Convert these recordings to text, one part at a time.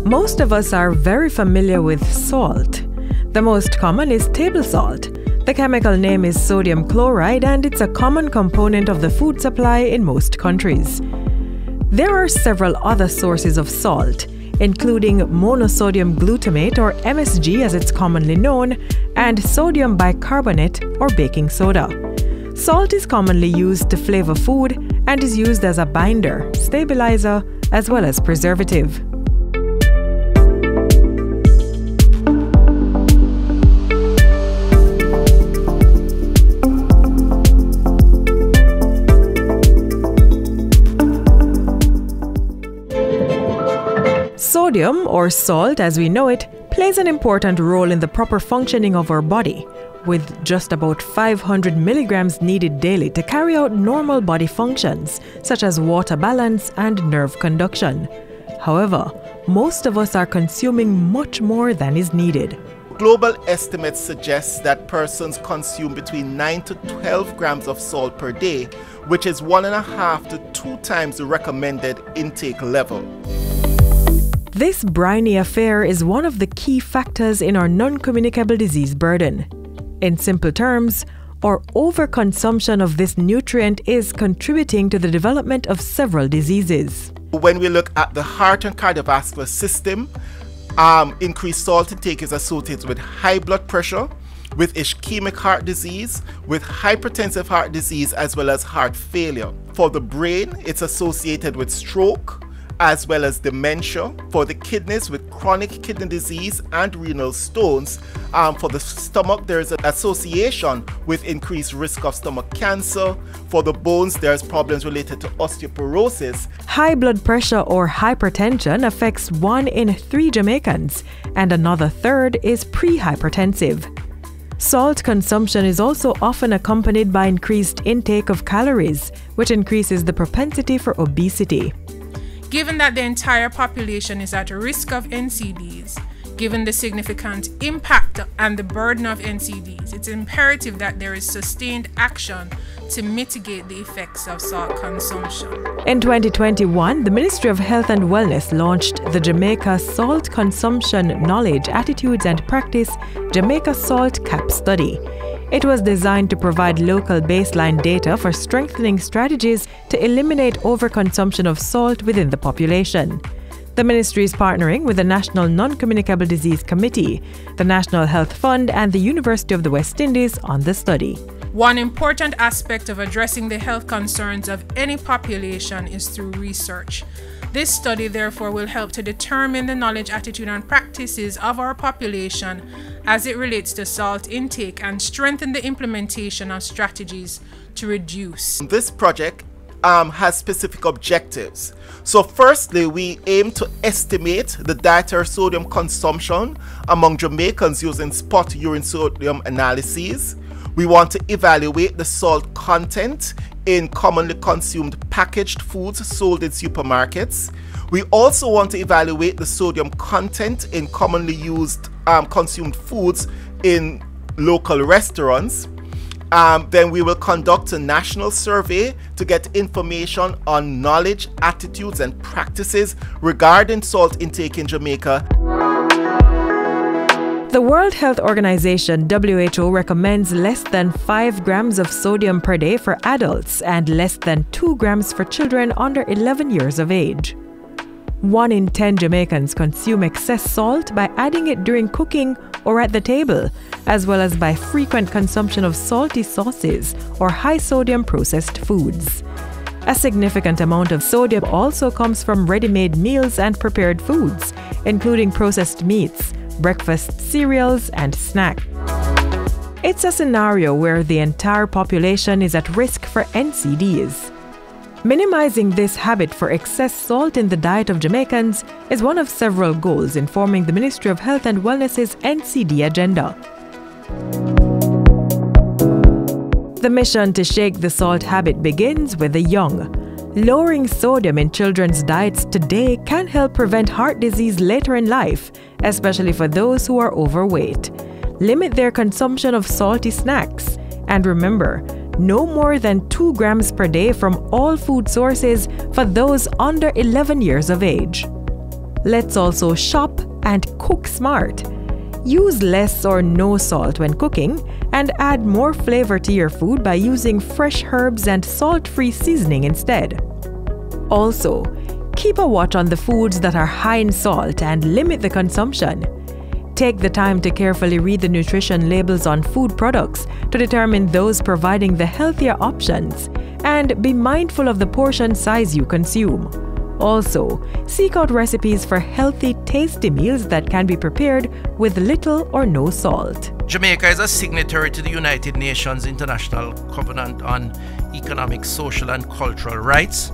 Most of us are very familiar with salt. The most common is table salt. The chemical name is sodium chloride and it's a common component of the food supply in most countries. There are several other sources of salt, including monosodium glutamate or MSG as it's commonly known, and sodium bicarbonate or baking soda. Salt is commonly used to flavor food and is used as a binder, stabilizer, as well as preservative. Sodium, or salt as we know it, plays an important role in the proper functioning of our body, with just about 500 milligrams needed daily to carry out normal body functions, such as water balance and nerve conduction. However, most of us are consuming much more than is needed. Global estimates suggest that persons consume between 9 to 12 grams of salt per day, which is 1.5 to 2 times the recommended intake level. This Briny Affair is one of the key factors in our non-communicable disease burden. In simple terms, our overconsumption of this nutrient is contributing to the development of several diseases. When we look at the heart and cardiovascular system, increased salt intake is associated with high blood pressure, with ischemic heart disease, with hypertensive heart disease, as well as heart failure. For the brain, it's associated with stroke, as well as dementia. For the kidneys, with chronic kidney disease and renal stones. For the stomach, there is an association with increased risk of stomach cancer. For the bones, there's problems related to osteoporosis. High blood pressure or hypertension affects 1 in 3 Jamaicans, and another third is pre-hypertensive. Salt consumption is also often accompanied by increased intake of calories, which increases the propensity for obesity. Given that the entire population is at risk of NCDs, given the significant impact and the burden of NCDs, it's imperative that there is sustained action to mitigate the effects of salt consumption. In 2021, the Ministry of Health and Wellness launched the Jamaica Salt Consumption Knowledge, Attitudes and Practice Jamaica Salt CAP Study. It was designed to provide local baseline data for strengthening strategies to eliminate overconsumption of salt within the population. The ministry is partnering with the National Non-Communicable Disease Committee, the National Health Fund, and the University of the West Indies on the study. One important aspect of addressing the health concerns of any population is through research. This study, therefore, will help to determine the knowledge, attitude, and practices of our population as it relates to salt intake and strengthen the implementation of strategies to reduce. This project has specific objectives. So firstly, we aim to estimate the dietary sodium consumption among Jamaicans using spot urine sodium analyses. We want to evaluate the salt content in commonly consumed packaged foods sold in supermarkets. We also want to evaluate the sodium content in commonly used consumed foods in local restaurants. Then we will conduct a national survey to get information on knowledge, attitudes, and practices regarding salt intake in Jamaica. The World Health Organization (WHO) recommends less than 5 grams of sodium per day for adults and less than 2 grams for children under 11 years of age. 1 in 10 Jamaicans consume excess salt by adding it during cooking or at the table, as well as by frequent consumption of salty sauces or high-sodium processed foods. A significant amount of sodium also comes from ready-made meals and prepared foods, including processed meats, breakfast cereals, and snacks. It's a scenario where the entire population is at risk for NCDs. Minimizing this habit for excess salt in the diet of Jamaicans is one of several goals informing the Ministry of Health and Wellness's NCD agenda. The mission to shake the salt habit begins with the young. Lowering sodium in children's diets today can help prevent heart disease later in life, especially for those who are overweight. Limit their consumption of salty snacks. And remember, no more than 2 grams per day from all food sources for those under 11 years of age. Let's also shop and cook smart. Use less or no salt when cooking and add more flavor to your food by using fresh herbs and salt-free seasoning instead. Also, keep a watch on the foods that are high in salt and limit the consumption. Take the time to carefully read the nutrition labels on food products to determine those providing the healthier options, and be mindful of the portion size you consume. Also, seek out recipes for healthy, tasty meals that can be prepared with little or no salt. Jamaica is a signatory to the United Nations International Covenant on Economic, Social and Cultural Rights,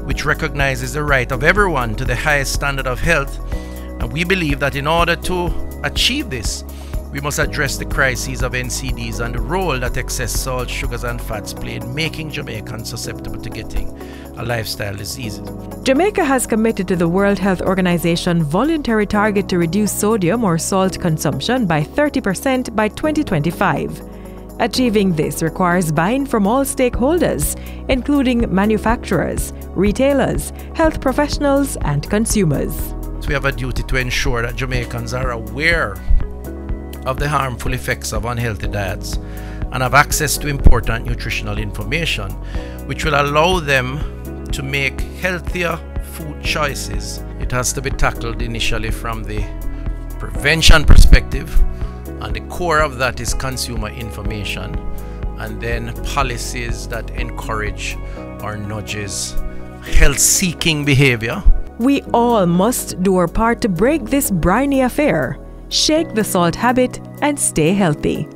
which recognizes the right of everyone to the highest standard of health. And we believe that in order to achieve this, we must address the crises of NCDs and the role that excess salt, sugars and fats play in making Jamaicans susceptible to getting a lifestyle disease. Jamaica has committed to the World Health Organization voluntary target to reduce sodium or salt consumption by 30% by 2025. Achieving this requires buy-in from all stakeholders, including manufacturers, retailers, health professionals, and consumers. So we have a duty to ensure that Jamaicans are aware of the harmful effects of unhealthy diets and have access to important nutritional information, which will allow them to make healthier food choices. It has to be tackled initially from the prevention perspective, and the core of that is consumer information, and then policies that encourage or nudges health-seeking behavior. We all must do our part to break this briny affair. Shake the salt habit and stay healthy.